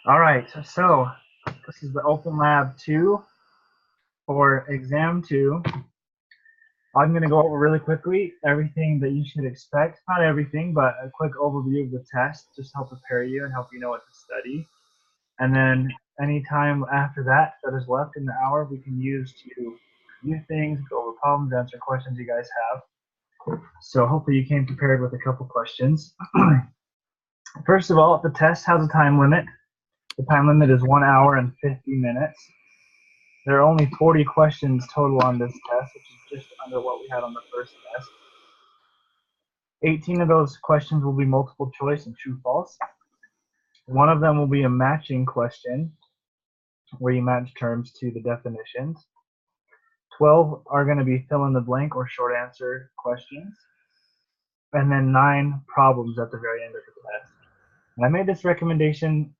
All right, so this is the Open Lab 2 for exam 2. I'm going to go over really quickly everything that you should expect. Not everything, but a quick overview of the test, just to help prepare you and help you know what to study. And then any time after that is left in the hour, we can use to review things, go over problems, answer questions you guys have. So hopefully you came prepared with a couple questions. First of all, the test has a time limit. The time limit is 1 hour and 50 minutes. There are only 40 questions total on this test, which is just under what we had on the first test. 18 of those questions will be multiple choice and true false. One of them will be a matching question, where you match terms to the definitions. 12 are going to be fill in the blank or short answer questions. And then 9 problems at the very end of the test. And I made this recommendation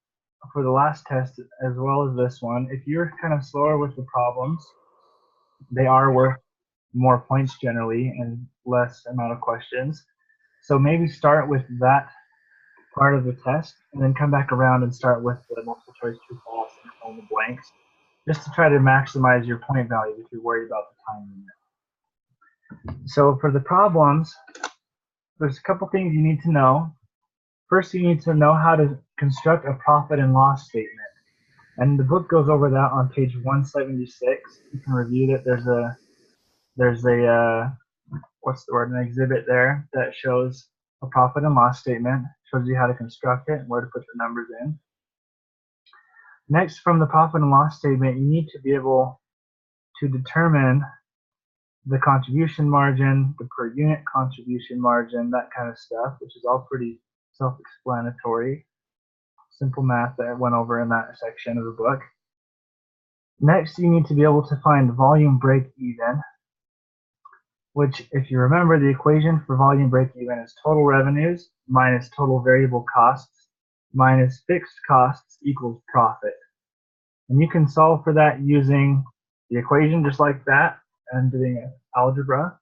for the last test as well as this one. If you're kind of slower with the problems, they are worth more points generally and less amount of questions. So maybe start with that part of the test and then come back around and start with the multiple choice true false and fill in the blanks, just to try to maximize your point value if you're worried about the time limit. So for the problems, there's a couple things you need to know. First, you need to know how to construct a profit and loss statement. And the book goes over that on page 176. You can review it. There's a what's the word, an exhibit there that shows a profit and loss statement, shows you how to construct it and where to put the numbers in. Next, from the profit and loss statement, you need to be able to determine the contribution margin, the per unit contribution margin, that kind of stuff, which is all pretty self-explanatory. Simple math that I went over in that section of the book. Next, you need to be able to find volume break even, which, if you remember, the equation for volume break-even is total revenues minus total variable costs minus fixed costs equals profit. And you can solve for that using the equation just like that and doing algebra,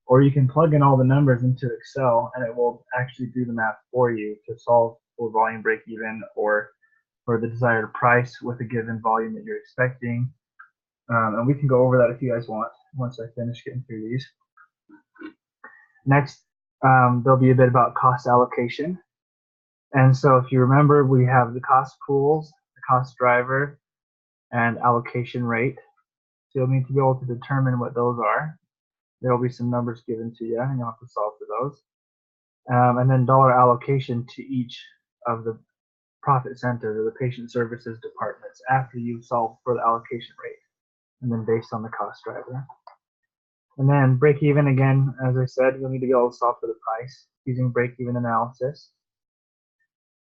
or you can plug in all the numbers into Excel and it will actually do the math for you to solve for volume break-even or for the desired price with a given volume that you're expecting. And we can go over that if you guys want once I finish getting through these. Next, there'll be a bit about cost allocation. And so if you remember, we have the cost pools, the cost driver, and allocation rate. So you'll need to be able to determine what those are. There'll be some numbers given to you, and you'll have to solve for those. And then dollar allocation to each of the profit centers or the patient services departments after you've solved for the allocation rate, and then based on the cost driver. And then break even, again, as I said, you'll need to be able to solve for the price using break even analysis.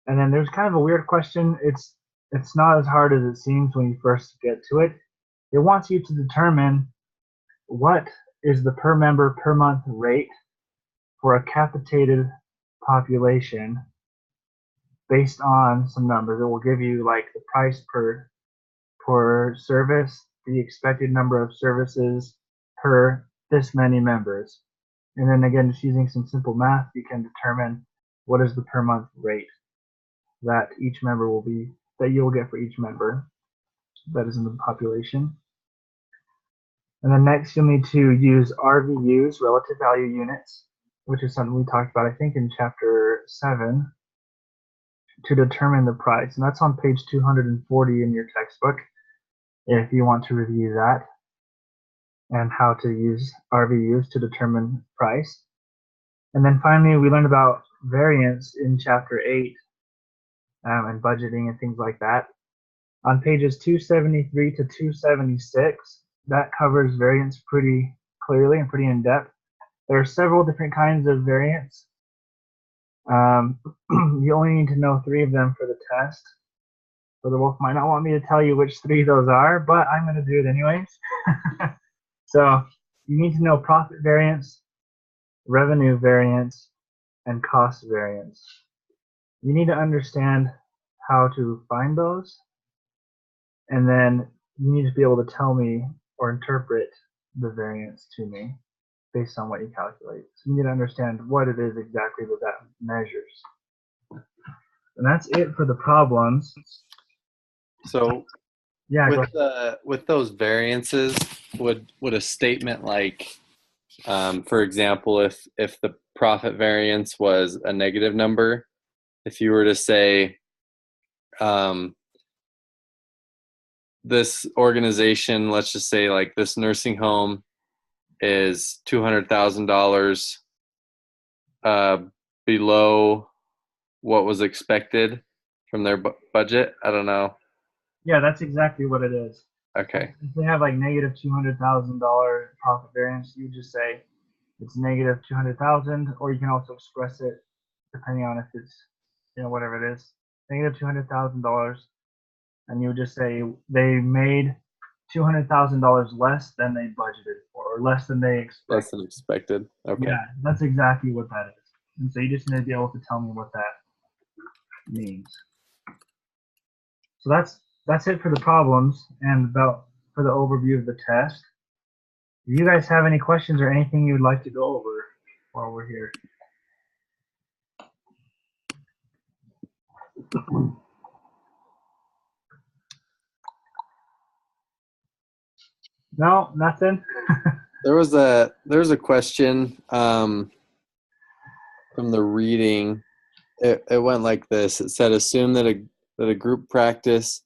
And then there's kind of a weird question. It's not as hard as it seems when you first get to it. It wants you to determine what is the per member per month rate for a capitated population based on some numbers. It will give you like the price per service, the expected number of services per this many members. And then again, just using some simple math, you can determine what is the per month rate that each member will be, that you will get for each member that is in the population. And then next, you'll need to use RVUs, relative value units, which is something we talked about, I think, in chapter 7, to determine the price. And that's on page 240 in your textbook, if you want to review that, and how to use RVUs to determine price. And then finally, we learned about variance in chapter 8, and budgeting and things like that. On pages 273 to 276, that covers variance pretty clearly and pretty in depth. There are several different kinds of variance. You only need to know 3 of them for the test. So the Wolf might not want me to tell you which 3 those are, but I'm going to do it anyways. So you need to know profit variance, revenue variance, and cost variance. You need to understand how to find those, and then you need to be able to tell me or interpret the variance to me based on what you calculate. So you need to understand what it is exactly that measures. And that's it for the problems. So Yeah, go ahead. with those variances, would a statement like, for example, if the profit variance was a negative number, if you were to say, um, this organization, let's just say like this nursing home is $200,000 uh, below what was expected from their budget. I don't know. Yeah, that's exactly what it is. Okay. If they have like negative $200,000 profit variance, you just say it's negative 200,000, or you can also express it depending on if it's, whatever it is, negative $200,000, and you would just say they made $200,000 less than they budgeted for, or less than they Less expected. than expected. Okay. Yeah, that's exactly what that is. And so you just need to be able to tell me what that means. So that's it for the problems and about for the overview of the test. Do you guys have any questions or anything you would like to go over while we're here? No, nothing. There was a question from the reading. It went like this. It said, assume that a group practice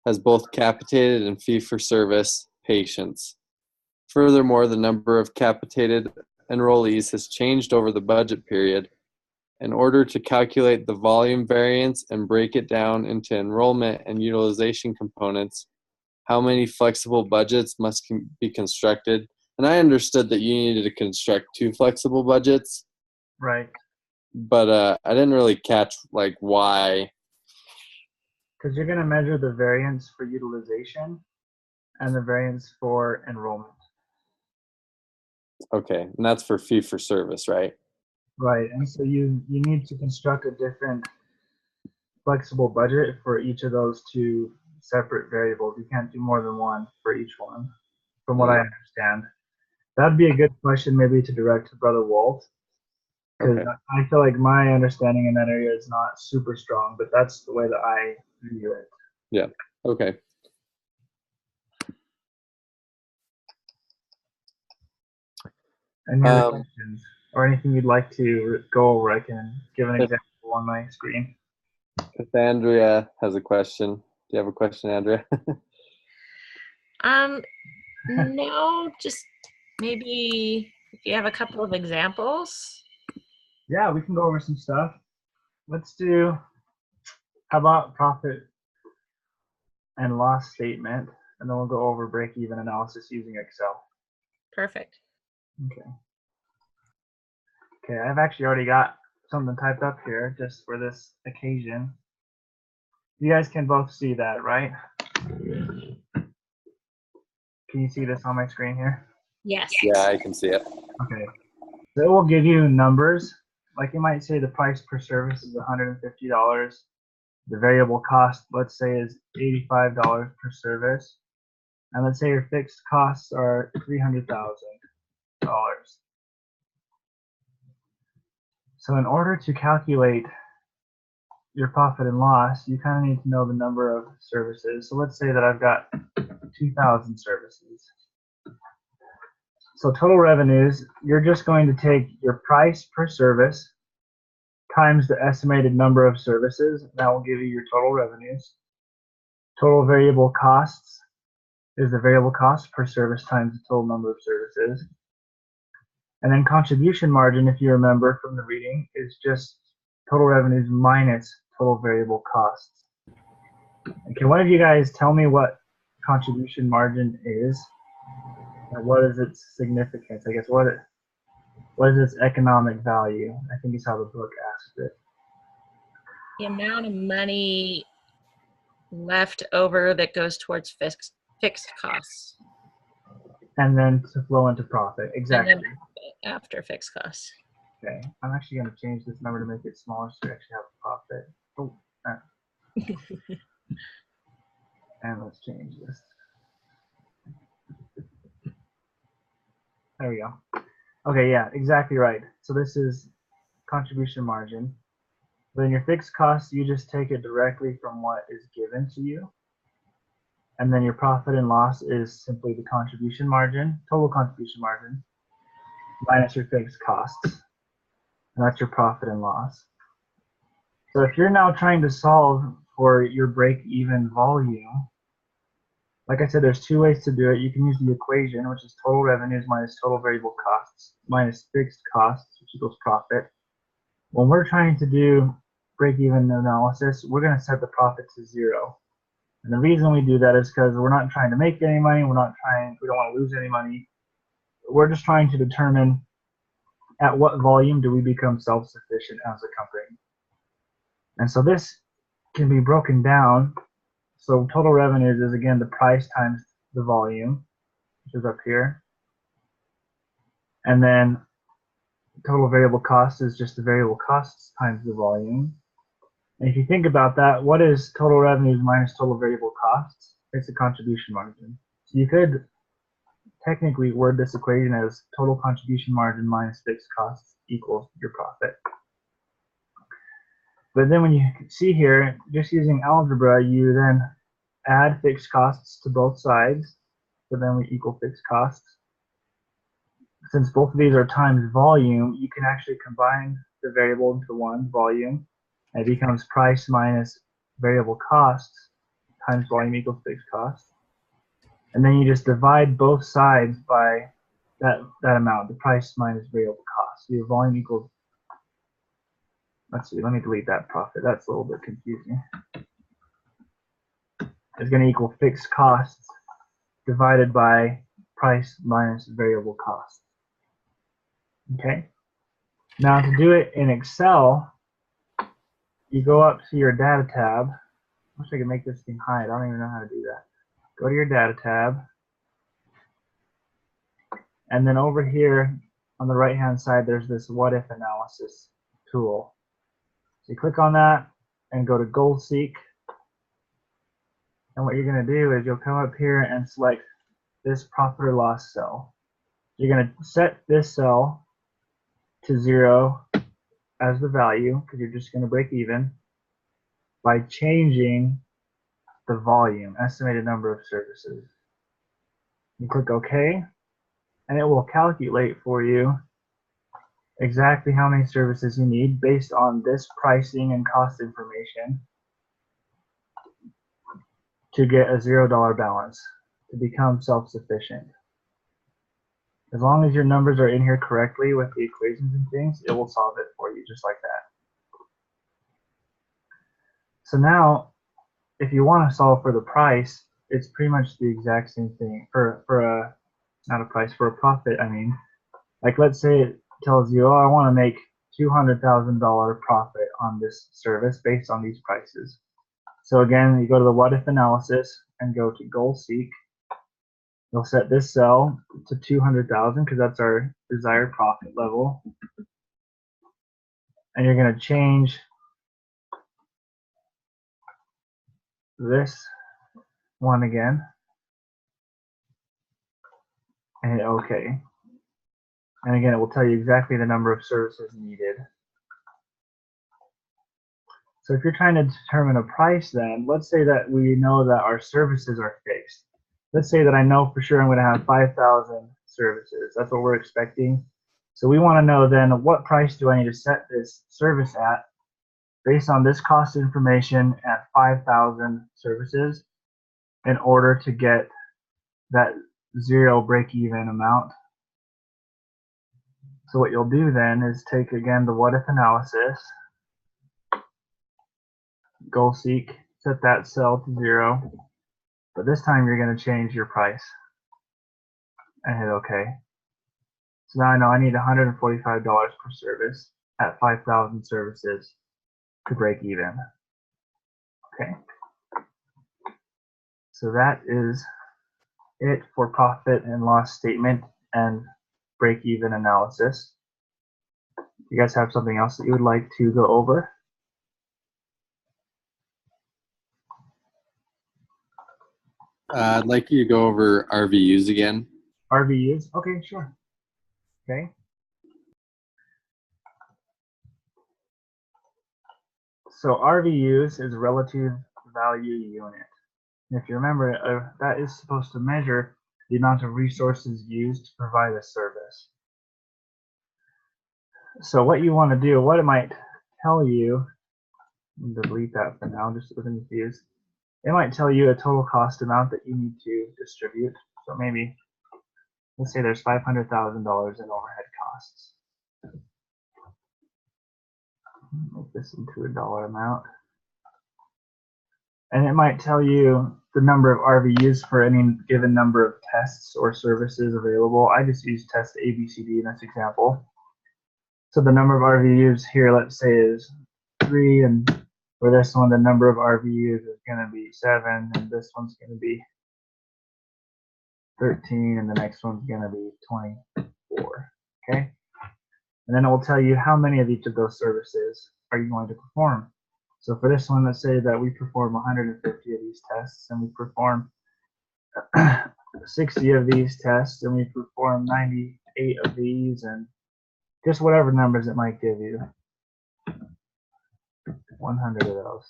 has both capitated and fee-for-service patients. Furthermore, the number of capitated enrollees has changed over the budget period. In order to calculate the volume variance and break it down into enrollment and utilization components, how many flexible budgets must be constructed? And I understood that you needed to construct 2 flexible budgets, Right. but I didn't really catch like why. Because you're going to measure the variance for utilization and the variance for enrollment. Okay, and that's for fee for service, right? Right. And so you need to construct a different flexible budget for each of those 2 separate variables. You can't do more than one for each one, from what I understand. That'd be a good question maybe to direct to Brother Walt, because Okay. I feel like my understanding in that area is not super strong, but that's the way that I view it. Yeah. Okay. Any other questions or anything you'd like to go over? I can give an If, example on my screen. if Andrea has a question, do you have a question, Andrea? No, just maybe if you have a couple of examples. Yeah, we can go over some stuff. Let's do, how about profit and loss statement, and then we'll go over break-even analysis using Excel. Perfect. Okay. Okay, I've actually already got something typed up here just for this occasion. You guys can both see that, right? Can you see this on my screen here? Yes. Yeah, I can see it. Okay. So it will give you numbers. Like it might say the price per service is $150. The variable cost, let's say, is $85 per service. And let's say your fixed costs are $300,000. So in order to calculate your profit and loss, you kind of need to know the number of services. So let's say that I've got 2,000 services. So total revenues, you're just going to take your price per service times the estimated number of services. That will give you your total revenues. Total variable costs is the variable cost per service times the total number of services. And then contribution margin, if you remember from the reading, is just total revenues minus total variable costs. Can one of you guys tell me what contribution margin is? And what is its significance? I guess what is its economic value? I think is how the book asks it. The amount of money left over that goes towards fixed costs. And then to flow into profit. Exactly. And then after fixed costs. Okay. I'm actually going to change this number to make it smaller so we actually have a profit. Oh, and let's change this. There we go. Okay, yeah, exactly right. So this is contribution margin. Then your fixed costs, you just take it directly from what is given to you. And then your profit and loss is simply the contribution margin, total contribution margin, minus your fixed costs. And that's your profit and loss. So if you're now trying to solve for your break-even volume, like I said, there's two ways to do it. You can use the equation, which is total revenues minus total variable costs minus fixed costs, which equals profit. When we're trying to do break-even analysis, we're going to set the profit to 0. And the reason we do that is because we're not trying to make any money. We don't want to lose any money. We're just trying to determine at what volume do we become self-sufficient as a company. And so this can be broken down. So total revenues is, again, the price times the volume, which is up here. And then total variable cost is just the variable costs times the volume. And if you think about that, what is total revenues minus total variable costs? It's a contribution margin. So you could technically word this equation as total contribution margin minus fixed costs equals your profit. But then when you see here, just using algebra, you then add fixed costs to both sides. So then we equal fixed costs. Since both of these are times volume, you can actually combine the variable into one, volume, and it becomes price minus variable costs times volume equals fixed costs. And then you just divide both sides by that amount, the price minus variable cost. So your volume equals, let's see, let me delete that profit. That's a little bit confusing. It's going to equal fixed costs divided by price minus variable cost. Okay. Now to do it in Excel, you go up to your data tab. I wish I could make this thing hide. I don't even know how to do that. Go to your data tab. And then over here on the right hand side, there's this what if analysis tool. So you click on that and go to goal seek. And what you're going to do is you'll come up here and select this profit or loss cell. You're going to set this cell to 0 as the value because you're just going to break even by changing the volume, estimated number of services. You click OK, and it will calculate for you exactly how many services you need based on this pricing and cost information to get a $0 balance to become self-sufficient. As long as your numbers are in here correctly with the equations and things, it will solve it for you just like that. So now, if you want to solve for the price, it's pretty much the exact same thing. For a profit, I mean. Like let's say it tells you, oh, I want to make $200,000 profit on this service based on these prices. So again, you go to the what if analysis and go to goal seek. You'll set this cell to 200,000 because that's our desired profit level. And you're going to change this one again and hit OK. And again, it will tell you exactly the number of services needed. So if you're trying to determine a price then, let's say that we know that our services are fixed. Let's say that I know for sure I'm going to have 5,000 services. That's what we're expecting. So we want to know then what price do I need to set this service at based on this cost information at 5,000 services in order to get that 0 break-even amount. So what you'll do then is take again the what if analysis, goal seek, set that cell to 0, but this time you're going to change your price and hit OK. So now I know I need $145 per service at 5,000 services to break even. Okay. So that is it for profit and loss statement and break-even analysis. You guys have something else that you would like to go over? I'd like you to go over RVUs again. RVUs? Okay, sure. Okay. So RVUs is relative value unit. And if you remember, that is supposed to measure the amount of resources used to provide a service. So what you want to do, what it might tell you, delete that for now, just looking confused. It might tell you a total cost amount that you need to distribute. So maybe, let's say there's $500,000 in overhead costs. Make this into a dollar amount. And it might tell you the number of RVUs for any given number of tests or services available. I just use test A, B, C, D in this example. So the number of RVUs here, let's say, is 3, and for this one, the number of RVUs is going to be 7, and this one's going to be 13, and the next one's going to be 24. Okay? And then it will tell you how many of each of those services are you going to perform. So for this one, let's say that we perform 150 of these tests, and we perform 60 of these tests, and we perform 98 of these, and just whatever numbers it might give you. 100 of those.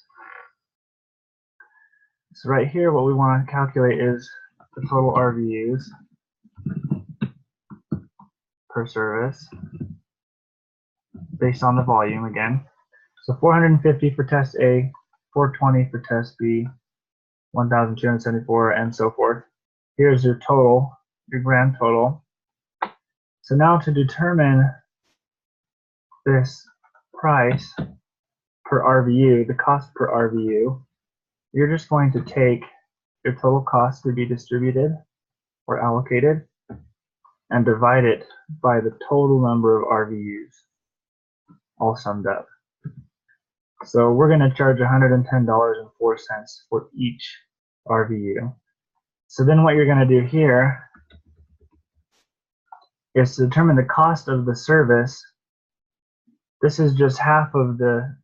So right here, what we want to calculate is the total RVUs per service based on the volume again. So 450 for test A, 420 for test B, 1,274, and so forth. Here's your total, your grand total. So now to determine this price per RVU, the cost per RVU, you're just going to take your total cost to be distributed or allocated and divide it by the total number of RVUs, all summed up. So we're going to charge $110.04 for each RVU. So then what you're going to do here is to determine the cost of the service. This is just half of the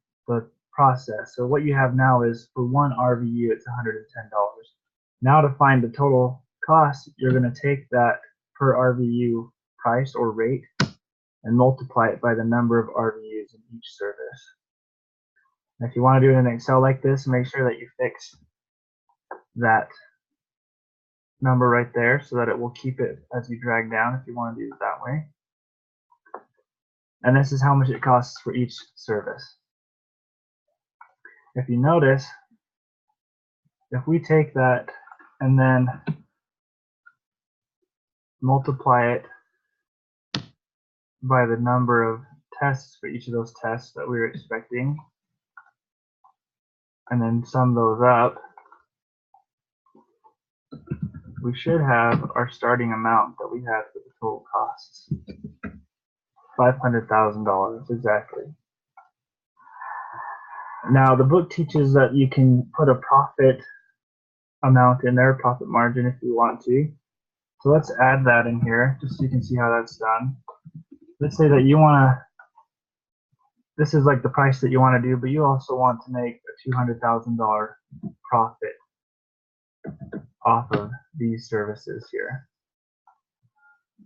process. So what you have now is for one RVU, it's $110. Now to find the total cost, you're going to take that per RVU price or rate and multiply it by the number of RVUs in each service. And if you want to do it in Excel like this, make sure that you fix that number right there so that it will keep it as you drag down if you want to do it that way. And this is how much it costs for each service. If you notice, if we take that and then multiply it by the number of tests for each of those tests that we were expecting, and then sum those up, we should have our starting amount that we had for the total costs. $500,000 exactly. Now the book teaches that you can put a profit amount in there, profit margin, if you want to. So let's add that in here just so you can see how that's done. Let's say that you want to, this is like the price that you want to do, but you also want to make a $200,000 profit off of these services here.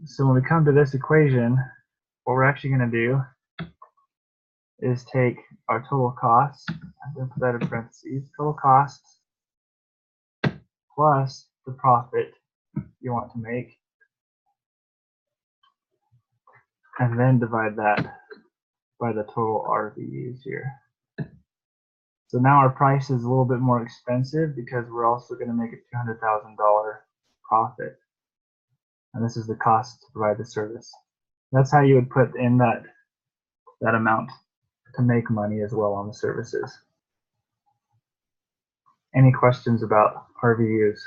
So when we come to this equation, what we're actually going to do is take our total costs, I'm going to put that in parentheses, total costs plus the profit you want to make, and then divide that by the total RVUs here. So now our price is a little bit more expensive because we're also going to make a $200,000 profit. And this is the cost to provide the service. That's how you would put in that amount to make money as well on the services. Any questions about RVUs?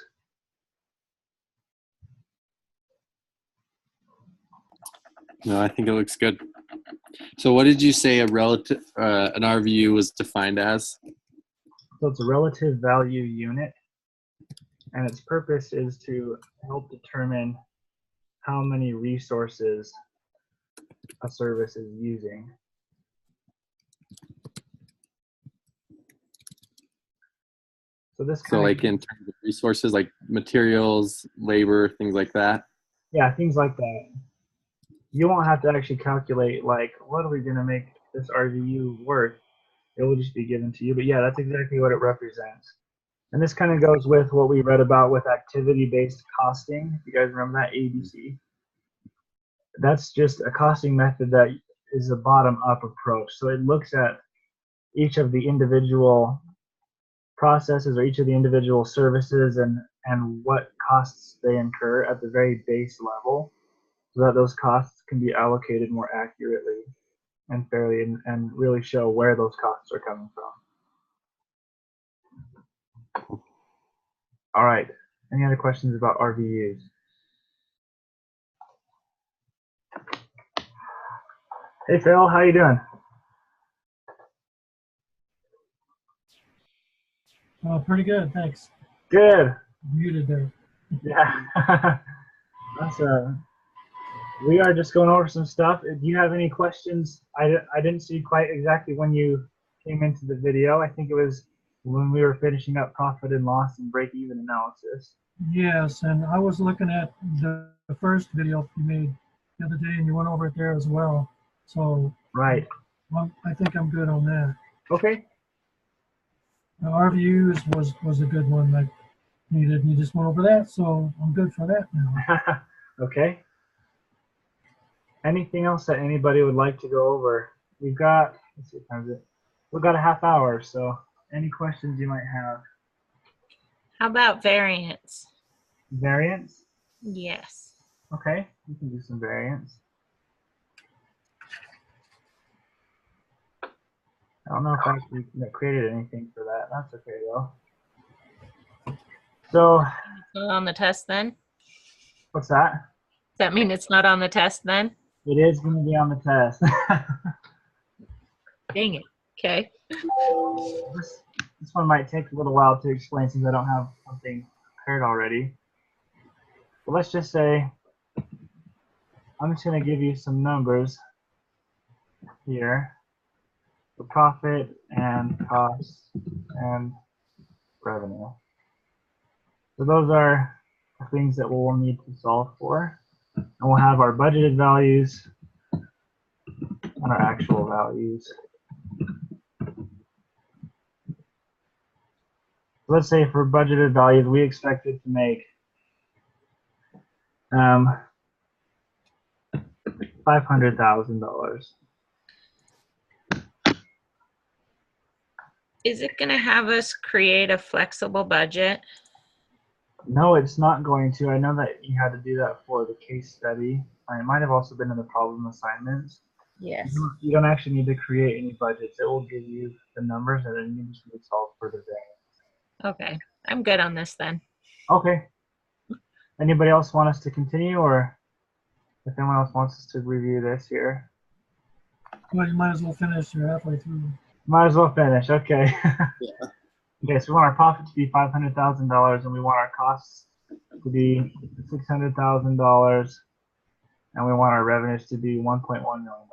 No, I think it looks good. So what did you say a relative an RVU was defined as? So it's a relative value unit, and its purpose is to help determine how many resources a service is using. So this So like in terms of resources, like materials, labor, things like that? Yeah, things like that. You won't have to actually calculate, like, what are we going to make this RVU worth? It will just be given to you. But yeah, that's exactly what it represents. And this kind of goes with what we read about with activity-based costing. If you guys remember that, ABC. That's just a costing method that is a bottom-up approach. So it looks at each of the individual processes or each of the individual services and what costs they incur at the very base level, so that those costs can be allocated more accurately and fairly, and really show where those costs are coming from. All right. Any other questions about RVUs? Hey Phil, how you doing? Pretty good, thanks. Good. Muted there. Yeah. That's we are just going over some stuff. Do you have any questions? I didn't see quite exactly when you came into the video. I think it was when we were finishing up profit and loss and break-even analysis. Yes, and I was looking at the first video you made the other day, and you went over it there as well. So Right. I think I'm good on that. Okay. RVUs was a good one that needed. You just went over that, so I'm good for that now. Okay. Anything else that anybody would like to go over? We've got, let's see what time is it? We've got a half hour, so any questions you might have? How about variance? Variance? Yes. Okay, we can do some variance. I don't know if I actually created anything for that. That's okay though. So, It's not on the test then? what's that? Does that mean it's not on the test then? It is going to be on the test. Dang it. Okay. This one might take a little while to explain since I don't have something prepared already. But let's just say I'm just going to give you some numbers here. The profit and costs and revenue. So those are the things that we'll need to solve for. And we'll have our budgeted values and our actual values. Let's say for budgeted values, we expected to make $500,000. Is it going to have us create a flexible budget? No, it's not going to. I know that you had to do that for the case study. It might have also been in the problem assignments. Yes. You don't actually need to create any budgets. It will give you the numbers and then you just need to solve for the variance. Okay. I'm good on this then. Okay. Anybody else want us to continue, or if anyone else wants us to review this here? Well, you might as well finish. You're halfway through. Might as well finish. Okay. Yeah. Okay, so we want our profit to be $500,000 and we want our costs to be $600,000 and we want our revenues to be $1.1 million.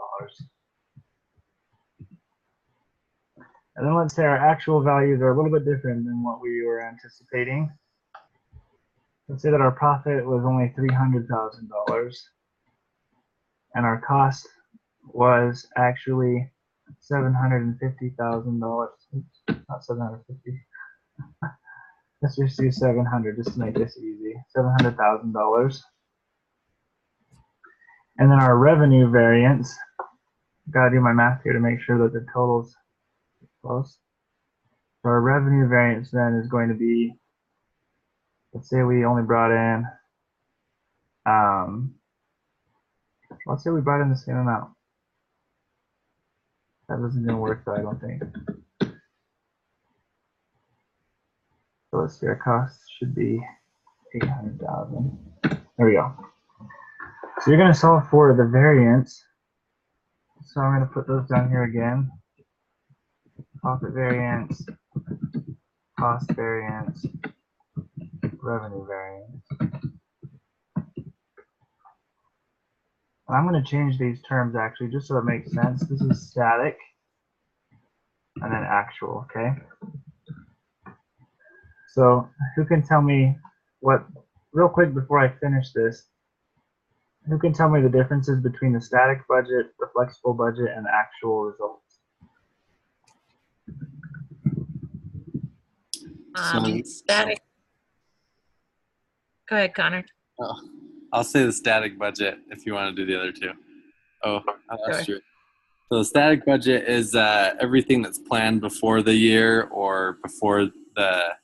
And then let's say our actual values are a little bit different than what we were anticipating. Let's say that our profit was only $300,000 and our cost was actually $750,000. Not 750. Let's just do 700 just to make this easy. $700,000. And then our revenue variance. Gotta do my math here to make sure that the total's close. So our revenue variance then is going to be, let's say we only brought in, let's say we brought in the same amount. That isn't gonna work though, I don't think. So let's see, our costs should be 800,000. There we go. So you're gonna solve for the variance. So I'm gonna put those down here again. Profit variance, cost variance, revenue variance. And I'm going to change these terms actually just so it makes sense. This is static and then actual, okay? So who can tell me what, real quick before I finish this, who can tell me the differences between the static budget, the flexible budget, and the actual results? Static. Go ahead, Connor. Oh, I'll say the static budget if you want to do the other two. Oh, that's Sure. true. So the static budget is everything that's planned before the year or before the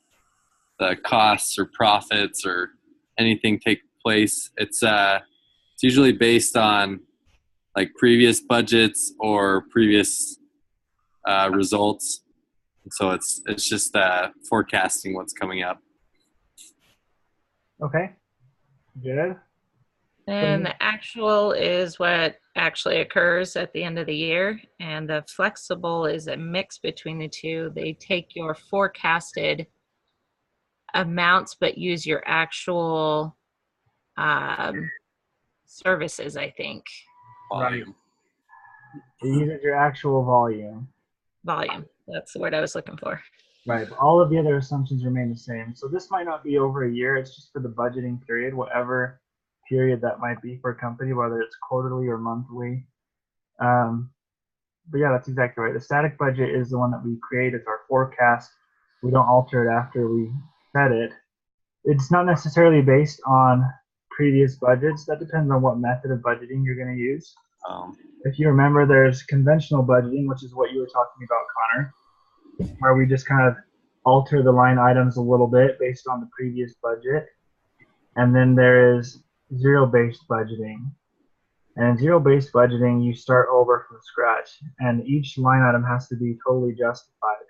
costs or profits or anything take place. It's usually based on like previous budgets or previous results. So it's just forecasting what's coming up. Okay. Good. And the actual is what actually occurs at the end of the year. And the flexible is a mix between the two. They take your forecasted amounts, but use your actual services, I think. Volume. You use your actual volume. Volume. That's the word I was looking for. Right. But all of the other assumptions remain the same. So this might not be over a year. It's just for the budgeting period, whatever period that might be for a company, whether it's quarterly or monthly. But yeah, that's exactly right. The static budget is the one that we create. It's our forecast. We don't alter it after we set it. It's not necessarily based on previous budgets. That depends on what method of budgeting you're going to use. If you remember, there's conventional budgeting, which is what you were talking about, Connor, where we just kind of alter the line items a little bit based on the previous budget. And then there is zero-based budgeting. And in zero-based budgeting, you start over from scratch, and each line item has to be totally justified.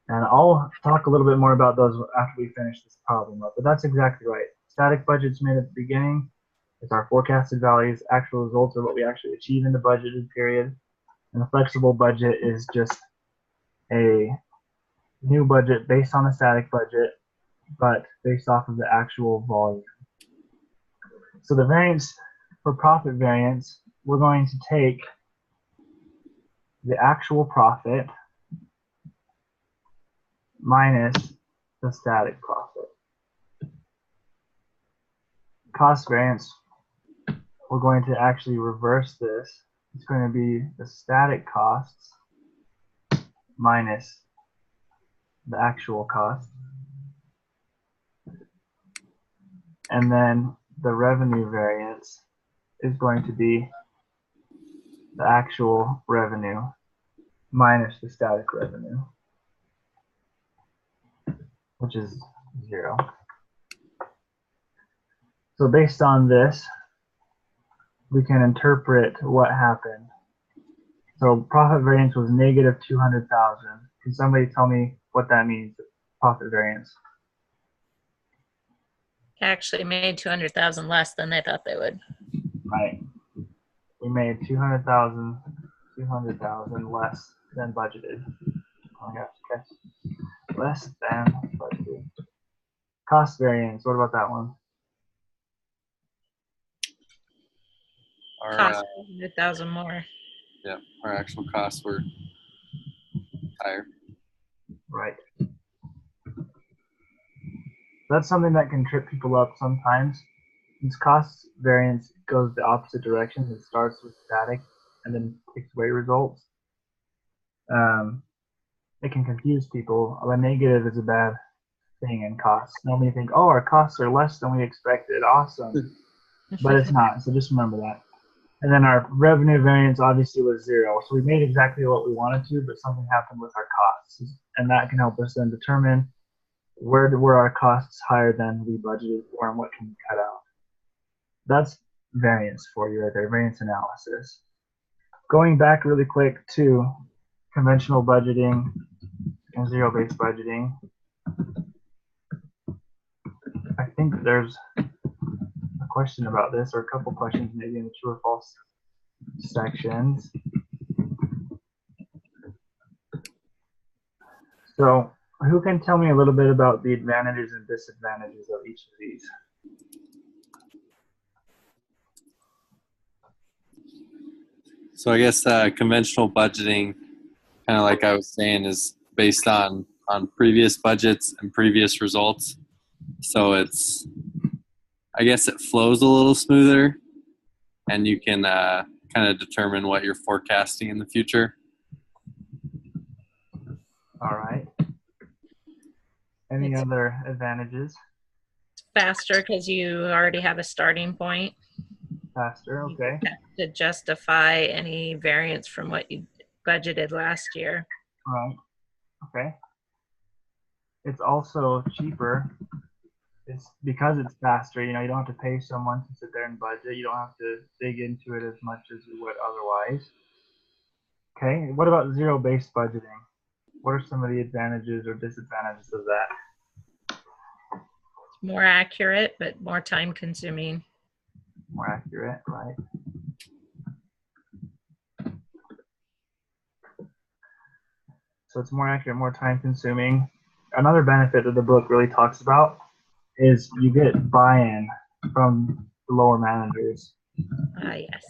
And I'll talk a little bit more about those after we finish this problem up, but that's exactly right. Static budget's made at the beginning. It's our forecasted values. Actual results are what we actually achieve in the budgeted period. And the flexible budget is just a new budget based on a static budget, but based off of the actual volume. So the variance for profit variance, we're going to take the actual profit minus the static profit. Cost variance, we're going to actually reverse this. It's going to be the static costs minus the actual cost. And then the revenue variance is going to be the actual revenue minus the static revenue, which is 0. So based on this, we can interpret what happened. So profit variance was negative 200,000. Can somebody tell me what that means, profit variance? Actually made 200,000 less than they thought they would. Right. We made 200,000 less than budgeted. Oh my gosh, okay. Less than budgeted. Cost variance, what about that one? Cost 100,000 more. Yeah, our actual costs were higher. Right. That's something that can trip people up sometimes. Since cost variance goes the opposite direction, it starts with static and then takes away results. It can confuse people. A negative is a bad thing in costs. Normally you think, oh, our costs are less than we expected. Awesome. But it's not. So just remember that. And then our revenue variance obviously was 0. So we made exactly what we wanted to, but something happened with our costs. And that can help us then determine where were our costs higher than we budgeted for and what can we cut out. That's variance for you right there, variance analysis. Going back really quick to conventional budgeting and zero-based budgeting, I think there's a question about this, or a couple questions maybe in the true or false sections. So who can tell me a little bit about the advantages and disadvantages of each of these? So I guess conventional budgeting, kind of like I was saying, is based on previous budgets and previous results. So I guess it flows a little smoother, and you can kind of determine what you're forecasting in the future. All right. Any It's other advantages? faster because you already have a starting point. Faster, You okay. have to justify any variance from what you budgeted last year. Right. Okay. It's also cheaper. It's because it's faster, you know, you don't have to pay someone to sit there and budget. You don't have to dig into it as much as you would otherwise. Okay. What about zero-based budgeting? What are some of the advantages or disadvantages of that? It's more accurate, but more time consuming. More accurate, right? So it's more accurate, more time consuming. Another benefit that the book really talks about is you get buy-in from the lower managers. Yes.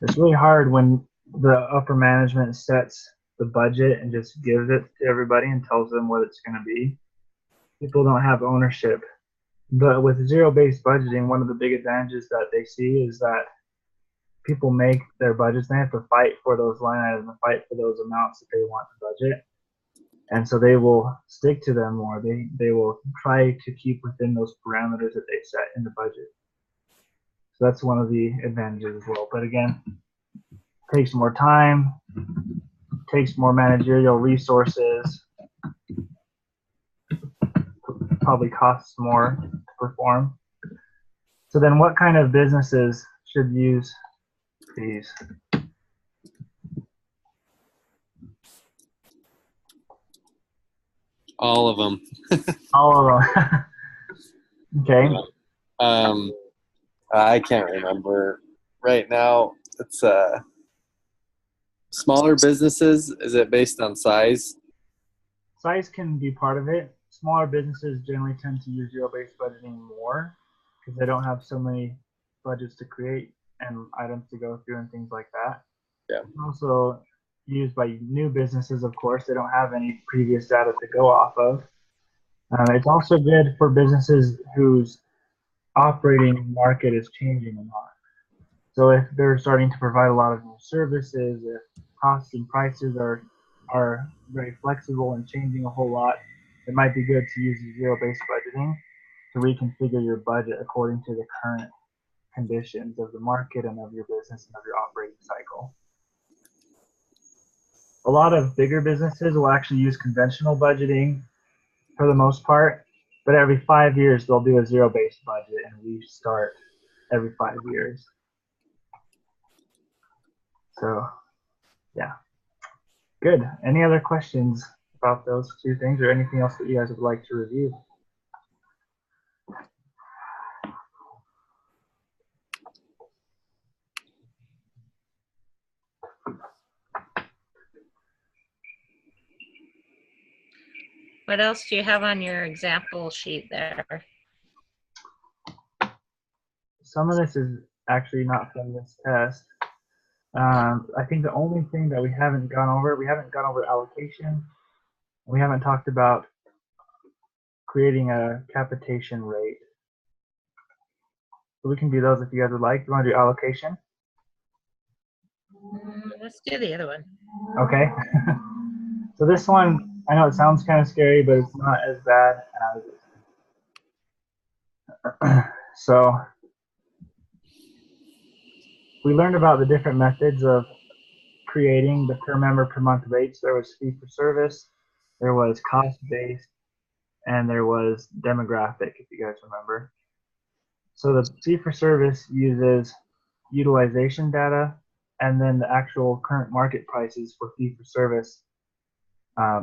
It's really hard when the upper management sets the budget and just gives it to everybody and tells them what it's going to be. People don't have ownership. But with zero-based budgeting, one of the big advantages that they see is that people make their budgets. They have to fight for those line items and fight for those amounts that they want to budget. And so they will stick to them more. They will try to keep within those parameters that they set in the budget. So that's one of the advantages as well. But again, it takes more time, takes more managerial resources, probably costs more to perform. So then what kind of businesses should use these? All of them. All of them. Okay. I can't remember right now. It's smaller businesses. Is it based on size? Size can be part of it. Smaller businesses generally tend to use zero-based budgeting more because they don't have so many budgets to create and items to go through and things like that. Yeah. It's also used by new businesses, of course. They don't have any previous data to go off of. It's also good for businesses whose operating market is changing a lot. So if they're starting to provide a lot of new services, if costs and prices are very flexible and changing a whole lot, it might be good to use zero-based budgeting to reconfigure your budget according to the current conditions of the market and of your business and of your operating cycle. A lot of bigger businesses will actually use conventional budgeting for the most part, but every 5 years they'll do a zero-based budget and restart every 5 years. So, yeah. Good. Any other questions about those two things or anything else that you guys would like to review? What else do you have on your example sheet there? Some of this is actually not from this test. I think the only thing that we haven't gone over allocation. We haven't talked about creating a capitation rate. So we can do those if you guys would like. You want to do allocation? Let's do the other one. Okay. So this one, I know it sounds kind of scary, but it's not as bad as so we learned about the different methods of creating the per member per month rates. There was fee for service, there was cost based, and there was demographic, if you guys remember. So the fee for service uses utilization data and then the actual current market prices for fee for service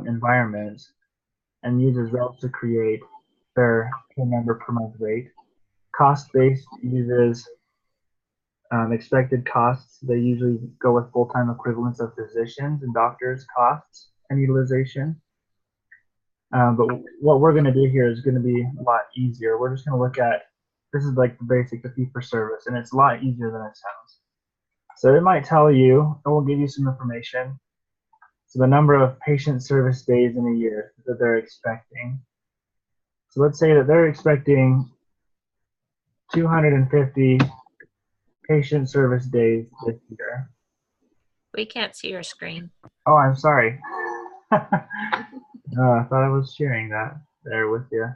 environments and uses those to create their per member per month rate. Cost based uses expected costs. They usually go with full-time equivalents of physicians and doctors' costs and utilization. But what we're going to do here is going to be a lot easier. We're just going to look at, this is like the basic, the fee for service, and it's a lot easier than it sounds. So it might tell you, and we'll give you some information. So the number of patient service days in a year that they're expecting. So let's say that they're expecting 250 patient service days this year. We can't see your screen. Oh, I'm sorry. I thought I was sharing that there with you.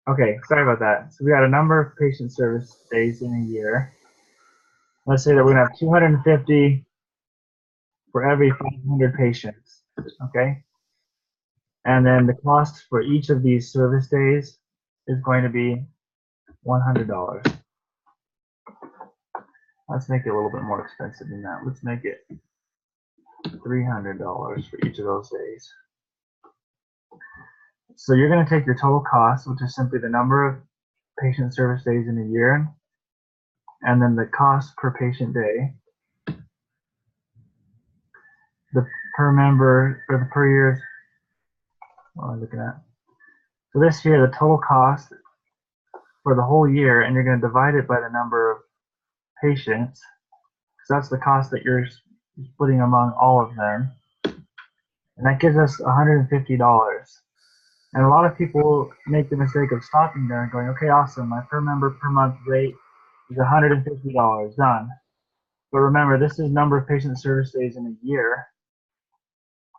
Okay, sorry about that. So we got a number of patient service days in a year. Let's say that we're gonna have 250 for every 500 patients, okay? And then the cost for each of these service days is going to be $100. Let's make it a little bit more expensive than that. Let's make it $300 for each of those days. So you're going to take your total cost, which is simply the number of patient service days in a year, and then the cost per patient day, the per member, or the per year. What am I looking at? So this here, the total cost for the whole year, and you're going to divide it by the number of patients. So that's the cost that you're splitting among all of them. And that gives us $150. And a lot of people make the mistake of stopping there and going, okay, awesome, my per member per month rate is $150, done. But remember, this is number of patient service days in a year.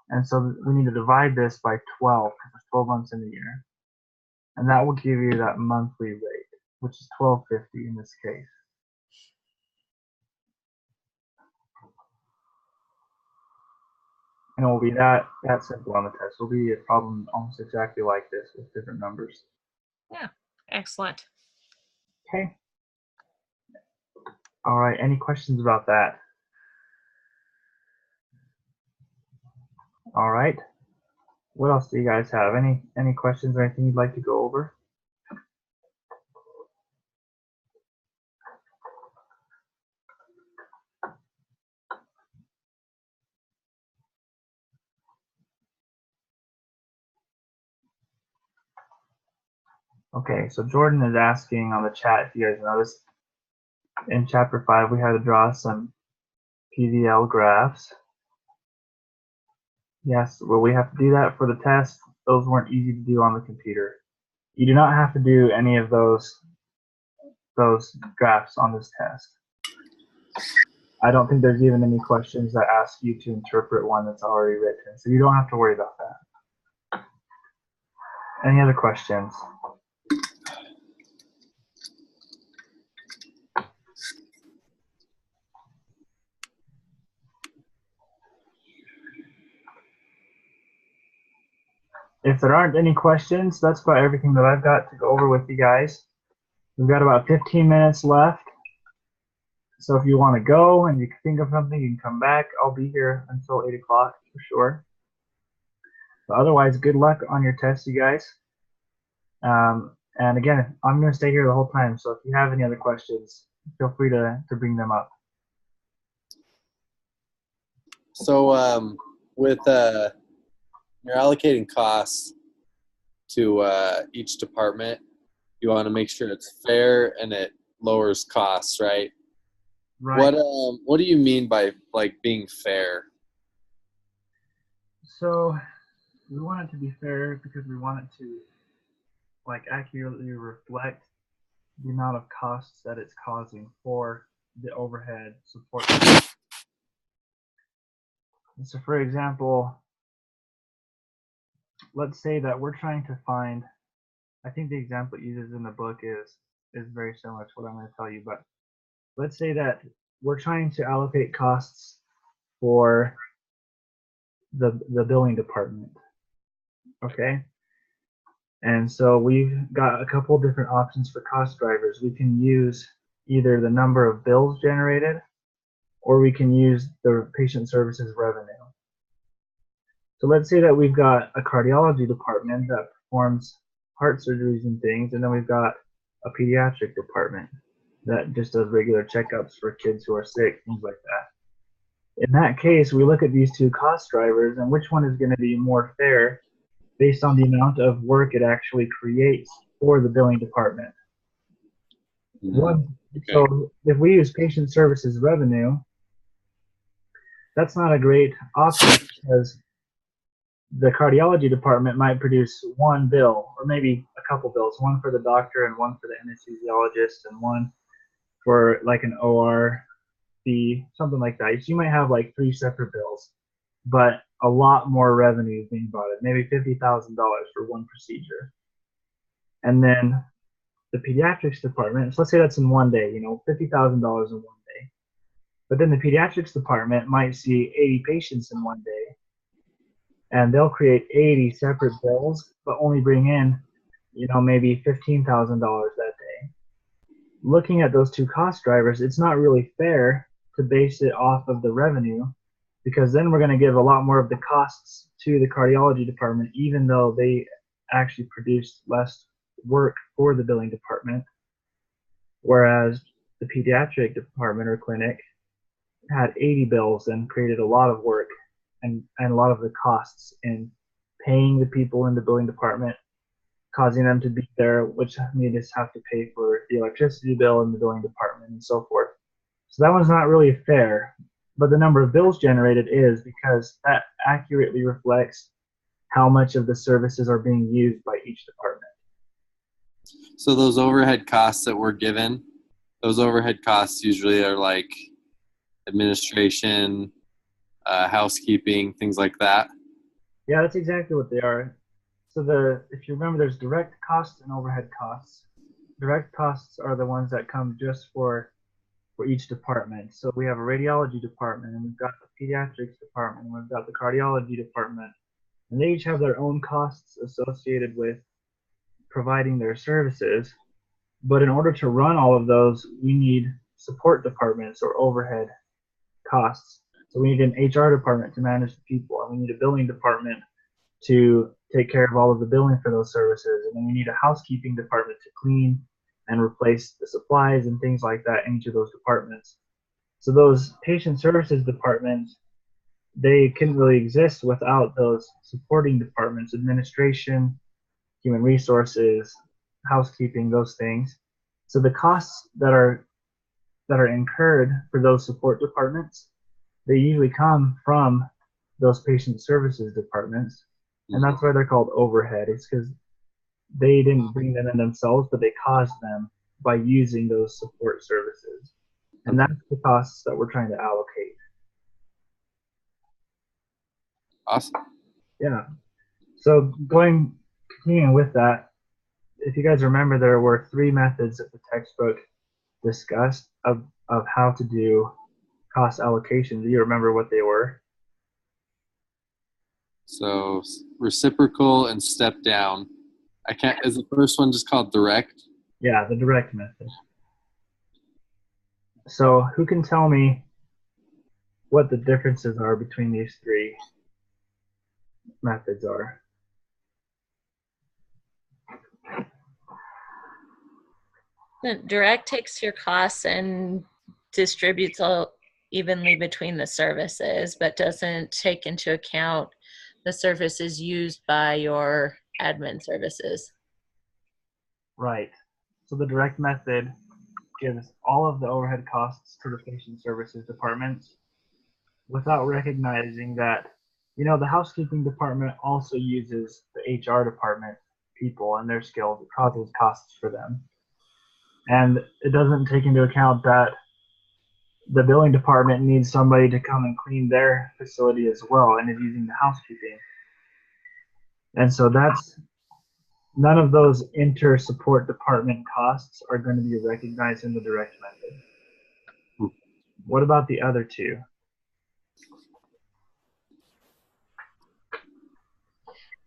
And so we need to divide this by 12, because there's 12 months in a year. And that will give you that monthly rate, which is $12.50 in this case. And it will be that simple on the test. It will be a problem almost exactly like this with different numbers. Yeah, excellent. Okay. All right, any questions about that? All right. What else do you guys have? Any questions or anything you'd like to go over? Okay, so Jordan is asking on the chat if you guys noticed in chapter 5 we had to draw some PVL graphs. Yes, well, we have to do that for the test. Those weren't easy to do on the computer. You do not have to do any of those graphs on this test. I don't think there's even any questions that ask you to interpret one that's already written, so you don't have to worry about that. Any other questions? If there aren't any questions, that's about everything that I've got to go over with you guys. We've got about 15 minutes left. So if you want to go and you can think of something, you can come back. I'll be here until 8 o'clock for sure. But otherwise, good luck on your test, you guys. And again, I'm going to stay here the whole time. So if you have any other questions, feel free to bring them up. So with you're allocating costs to each department, you want to make sure it's fair and it lowers costs, right? Right. What do you mean by like being fair? So we want it to be fair because we want it to like accurately reflect the amount of costs that it's causing for the overhead support. And so for example, let's say that we're trying to find, I think the example it uses in the book is very similar to what I'm going to tell you, but let's say that we're trying to allocate costs for the billing department. Okay. And so we've got a couple different options for cost drivers. We can use either the number of bills generated, or we can use the patient services revenue. So let's say that we've got a cardiology department that performs heart surgeries and things, and then we've got a pediatric department that just does regular checkups for kids who are sick, things like that. In that case, we look at these two cost drivers and which one is going to be more fair based on the amount of work it actually creates for the billing department. Okay. So if we use patient services revenue, that's not a great option because the cardiology department might produce one bill or maybe a couple bills, one for the doctor and one for the anesthesiologist and one for like an OR fee, something like that. So you might have like 3 separate bills, but a lot more revenue is being brought in, maybe $50,000 for one procedure. And then the pediatrics department, so let's say that's in one day, $50,000 in one day. But then the pediatrics department might see 80 patients in one day, and they'll create 80 separate bills, but only bring in, maybe $15,000 that day. Looking at those two cost drivers, it's not really fair to base it off of the revenue, because then we're going to give a lot more of the costs to the cardiology department, even though they actually produce less work for the billing department, whereas the pediatric department or clinic had 80 bills and created a lot of work and a lot of the costs in paying the people in the billing department, causing them to be there, which made us have to pay for the electricity bill in the billing department and so forth. So that one's not really fair, but the number of bills generated is, because that accurately reflects how much of the services are being used by each department. So those overhead costs that we're given, those overhead costs usually are like administration, housekeeping, things like that. Yeah, that's exactly what they are. So if you remember, there's direct costs and overhead costs. Direct costs are the ones that come just for each department. So we have a radiology department, and we've got the pediatrics department, and we've got the cardiology department, and they each have their own costs associated with providing their services. But in order to run all of those, we need support departments or overhead costs. So we need an HR department to manage the people, and we need a billing department to take care of all of the billing for those services, and then we need a housekeeping department to clean and replace the supplies and things like that in each of those departments. So those patient services departments, they couldn't really exist without those supporting departments: administration, human resources, housekeeping, those things. So the costs that are incurred for those support departments, they usually come from those patient services departments, and that's why they're called overhead. It's because they didn't bring them in themselves, but they caused them by using those support services, and that's the costs that we're trying to allocate. Awesome. Yeah. So continuing with that, if you guys remember, there were 3 methods that the textbook discussed of how to do cost allocation. Do you remember what they were? So reciprocal and step down. Is the first one just called direct? Yeah, the direct method. So who can tell me what the differences are between these 3 methods are? The direct takes your costs and distributes all evenly between the services, but doesn't take into account the services used by your admin services. Right. So the direct method gives all of the overhead costs to the patient services departments without recognizing that, the housekeeping department also uses the HR department people and their skills. It causes costs for them. And it doesn't take into account that the billing department needs somebody to come and clean their facility as well, and is using the housekeeping. And so none of those inter-support department costs are going to be recognized in the direct method. What about the other 2?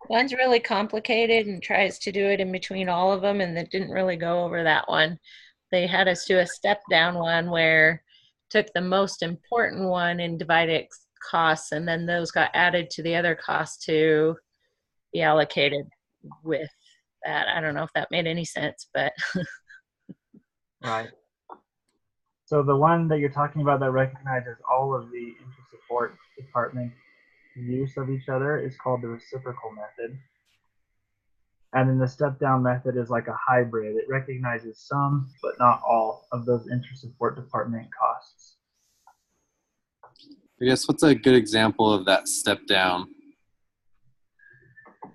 One's really complicated and tries to do it in between all of them, and that didn't really go over that one. They had us do a step down one where took the most important one and divided costs, and then those got added to the other costs to be allocated with that. I don't know if that made any sense, but Right. So the one that you're talking about that recognizes all of the inter-support department use of each other is called the reciprocal method. And then the step-down method is like a hybrid. It recognizes some, but not all, of those inter-support department costs. I guess what's a good example of that step down?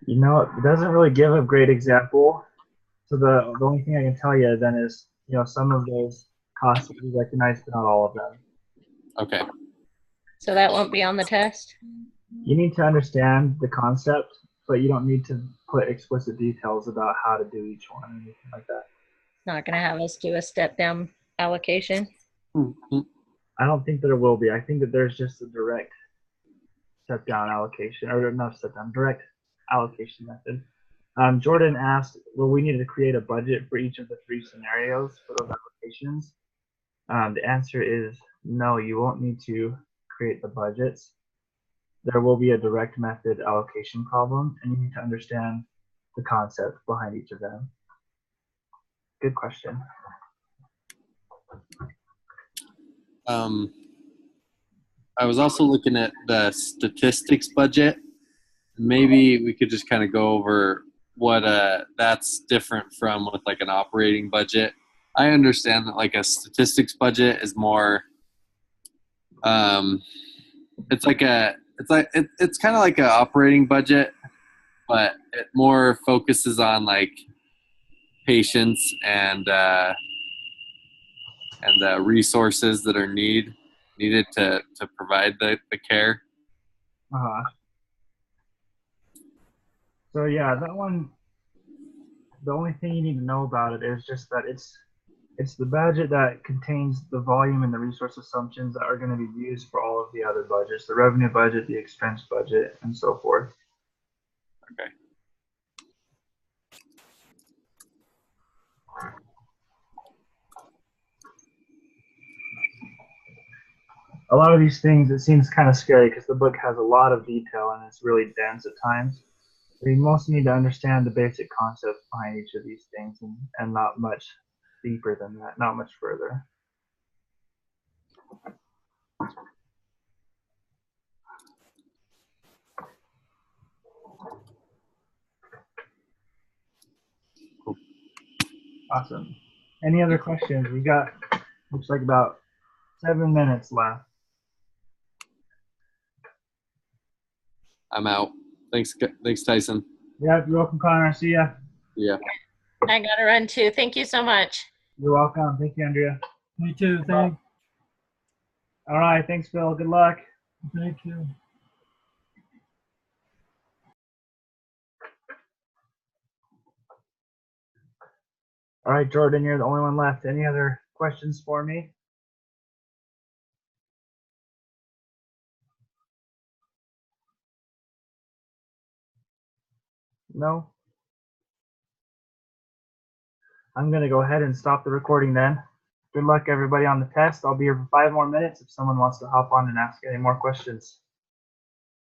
It doesn't really give a great example. So the only thing I can tell you then is, some of those costs will be recognized, but not all of them. Okay. so that won't be on the test. You need to understand the concept, but you don't need to put explicit details about how to do each one or anything like that. Not going to have us do a step down allocation. Mhm. I don't think there will be. I think that there's just a direct step down allocation, or not step down, direct allocation method. Jordan asked, will we need to create a budget for each of the 3 scenarios for those allocations? The answer is no, you won't need to create the budgets. There will be a direct method allocation problem, and you need to understand the concept behind each of them. Good question. I was also looking at the statistics budget. Maybe we could just kind of go over what that's different from with like an operating budget. I understand that like a statistics budget is more it's kind of like an operating budget, but it more focuses on like patients and the resources that are needed to provide the care. So yeah, that one, the only thing you need to know about it is just that it's the budget that contains the volume and the resource assumptions that are going to be used for all of the other budgets, the revenue budget, the expense budget, and so forth. Okay. A lot of these things, it seems kind of scary because the book has a lot of detail and it's really dense at times. We mostly need to understand the basic concepts behind each of these things and not much deeper than that, not much further. Awesome. Any other questions? We got, looks like about 7 minutes left. I'm out. Thanks, Tyson. Yeah, you're welcome, Connor. See ya. Yeah. I got to run too. Thank you so much. You're welcome. Thank you, Andrea. Me too. Thank All right. Thanks, Phil. Good luck. you. All right, Jordan, you're the only one left. Any other questions for me? No? I'm going to go ahead and stop the recording then. Good luck, everybody, on the test. I'll be here for 5 more minutes if someone wants to hop on and ask any more questions.